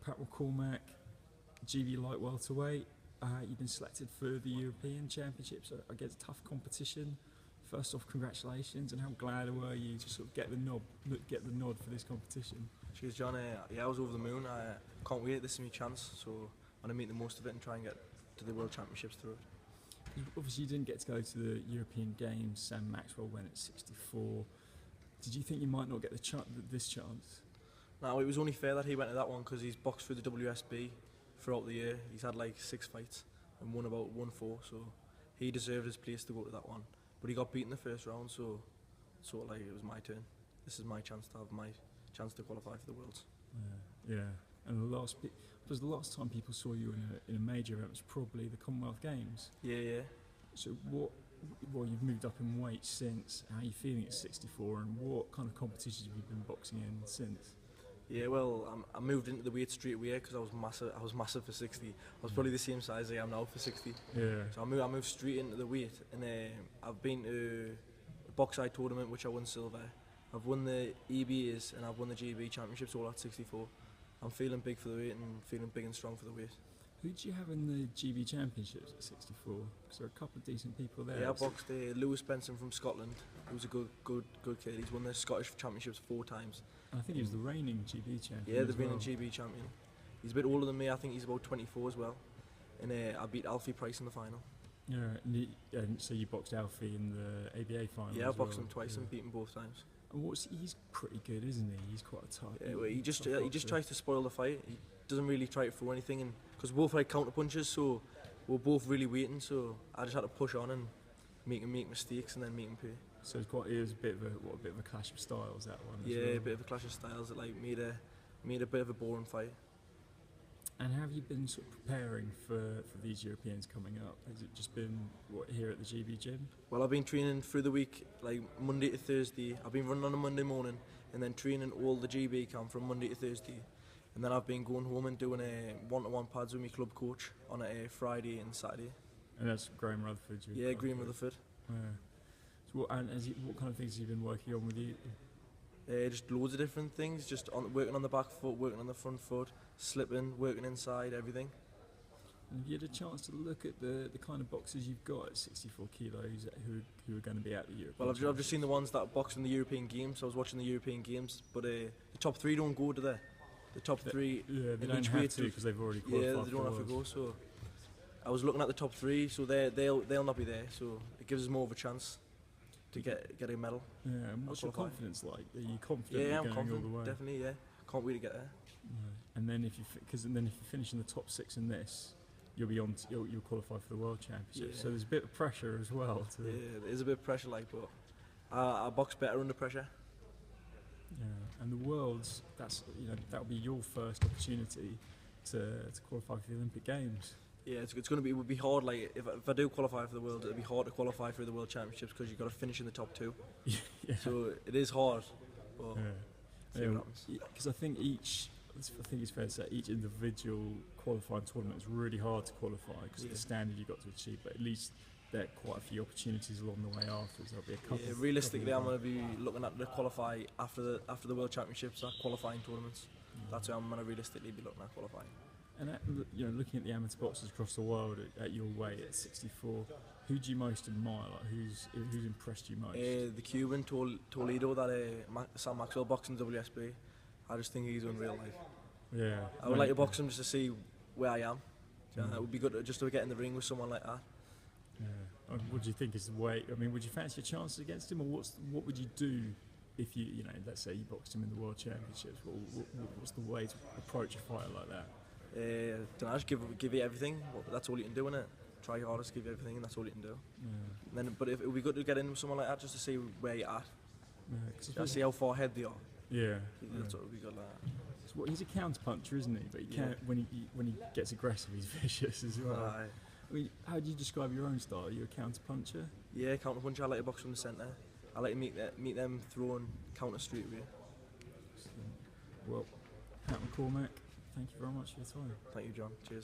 Pat McCormack, GB light welterweight. You've been selected for the European Championships. I guess tough competition. First off, congratulations, and how glad were you to sort of get the nod for this competition? Cheers, John. Yeah, I was over the moon. I can't wait. This is my chance, so I'm going to make the most of it and try and get to the World Championships through it. Obviously, you didn't get to go to the European Games. Sam Maxwell went at 64. Did you think you might not get this chance? No, it was only fair that he went to that one because he's boxed through the WSB throughout the year. He's had like 6 fights and won about 1-4, so he deserved his place to go to that one. But he got beaten the first round, so sort of like it was my turn. This is my chance to have my chance to qualify for the Worlds. Yeah. And the last time people saw you in a major event was probably the Commonwealth Games. Yeah. So well, you've moved up in weight since. How are you feeling at 64, and what kind of competitions have you been boxing in since? Yeah, well, I moved into the weight straight away because I was massive for 60. I was probably the same size I am now for 60. Yeah. So I moved straight into the weight, and I've been to a box-eye tournament which I won silver. I've won the EBAs and I've won the GB Championships all at 64. I'm feeling big for the weight and feeling big and strong for the weight. Who did you have in the GB Championships at 64? Because there are a couple of decent people there. Yeah, I boxed Lewis Benson from Scotland, who's a good kid. He's won the Scottish Championships 4 times. And I think he was the reigning GB champion. Yeah, the reigning GB champion. He's a bit older than me. I think he's about 24 as well. And I beat Alfie Price in the final. Yeah, and so you boxed Alfie in the ABA final. Yeah, I boxed him twice and beat him both times. And he's pretty good, isn't he? He's quite a type. Yeah, well, he just tries to spoil the fight. He doesn't really try to throw anything, and because we're both like counter punches, so we're both really waiting. So I just had to push on and make him make mistakes and then make him pay. So it was a bit of a clash of styles, that one. Yeah, as well. a bit of a clash of styles that like made a bit of a boring fight. And how have you been sort of preparing for these Europeans coming up? Has it just been here at the GB gym? Well, I've been training through the week, like Monday to Thursday. I've been running on a Monday morning and then training all the GB camp from Monday to Thursday. And then I've been going home and doing one-to-one pads with my club coach on a Friday and Saturday. And that's Graham Rutherford? Yeah, Graham Rutherford. Yeah. So what kind of things have you been working on with you? Just loads of different things, just working on the back foot, working on the front foot, slipping, working inside, everything. And have you had a chance to look at the kind of boxers you've got at 64 kilos who are going to be at the European Well, I've just seen the ones that boxed in the European Games. I was watching the European Games, but the top 3 don't go to the top 3. Yeah, they don't have to because they've already qualified. Yeah, they don't have to go. So I was looking at the top 3, so they'll not be there. So it gives us more of a chance to get a medal. Yeah, and what's your confidence like? Are you confident? Yeah, I'm going confident. all the way? Definitely, yeah. Can't wait to get there. Yeah. And then if you finish in the top 6 in this, you'll qualify for the World Championships. Yeah. So there's a bit of pressure as well. Yeah, there's a bit of pressure, like, but I box better under pressure. Yeah, and the Worlds, that'll be your first opportunity to qualify for the Olympic Games. Yeah, it would be hard. Like if I do qualify for the World, it'd be hard to qualify for the World Championships because you've got to finish in the top 2. Yeah. So it is hard. But see what happens. Because I think it's fair to say each individual qualifying tournament is really hard to qualify because of the standard you've got to achieve. But at least there are quite a few opportunities along the way afterwards. There'll be a couple. Yeah, realistically, I'm going to be looking at the qualify after the World Championships, qualifying tournaments. That's where I'm going to realistically be looking at qualifying. And looking at the amateur boxers across the world at your weight at 64, who do you most admire? Like who's impressed you most? The Cuban Toledo that Sam Maxwell boxed in WSB. I just think he's unreal. Like, yeah, I would like to box him just to see where I am. It would be good just to get in the ring with someone like that. Yeah. What do you think is the way? I mean, would you fancy your chances against him, or what would you do if you let's say you boxed him in the World Championships? What's the way to approach a fighter like that? Don't know, just give it everything. That's all you can do, innit? Try your hardest, give you everything, and that's all you can do. Yeah. But it would be good to get in with someone like that just to see where you're at. Yeah, just see how far ahead they are. Yeah. That's what would be good like that. So he's a counter puncher, isn't he? But he can't, when he gets aggressive, he's vicious as well. Aye. I mean, how do you describe your own style? Are you a counter puncher? Yeah, counter puncher. I like to box from the centre. I like to meet them throwing counter straight away. Well, Pat McCormack, thank you very much for your time. Thank you, John. Cheers.